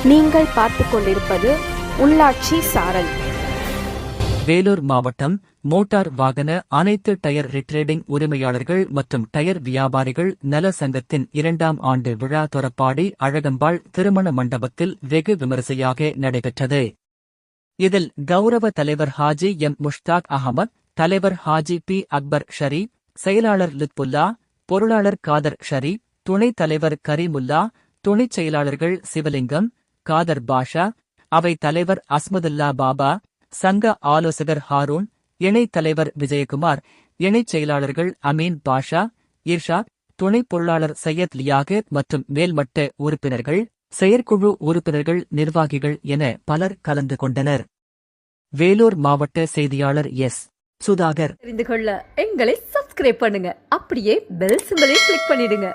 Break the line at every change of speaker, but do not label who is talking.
நீங்கள் பார்த்துக் கொண்டிருப்பது உள்ளாட்சி சாரல்.
வேலூர் மாவட்டம் மோட்டார் வாகன அனைத்து டயர் ரிட்ரேடிங் உரிமையாளர்கள் மற்றும் டயர் வியாபாரிகள் நல சங்கத்தின் 2ஆம் ஆண்டு விழா தொரப்பாடி அழகம்பாள் திருமண மண்டபத்தில் வெகு விமரிசையாக நடைபெற்றது. இதில் கௌரவ தலைவர் ஹாஜி எம் முஷ்தாக் அகமது, தலைவர் ஹாஜி பி அக்பர் ஷரீப், செயலாளர் லுத்புல்லா, பொருளாளர் காதர் ஷரீப், துணைத் தலைவர் கரீமுல்லா, துணைச் செயலாளர்கள் சிவலிங்கம், காதர் பாஷா, அவை தலைவர் அஸ்மதுல்லா பாபா, சங்க ஆலோசகர் ஹாரூன், இணைத் தலைவர் விஜயகுமார், இணைச் செயலாளர்கள் அமீன் பாஷா, இர்ஷாத், துணைப் பொருளாளர் சையத் லியாகத் மற்றும் மேல்மட்ட உறுப்பினர்கள், செயற்குழு உறுப்பினர்கள், நிர்வாகிகள் என பலர் கலந்து கொண்டனர். வேலூர் மாவட்ட செய்தியாளர் எஸ். சுதாகர்.
தெரிந்து கொள்ள எங்களை சப்ஸ்கிரைப் பண்ணுங்க, அப்படியே பெல் சிம்பலை கிளிக் பண்ணிடுங்க.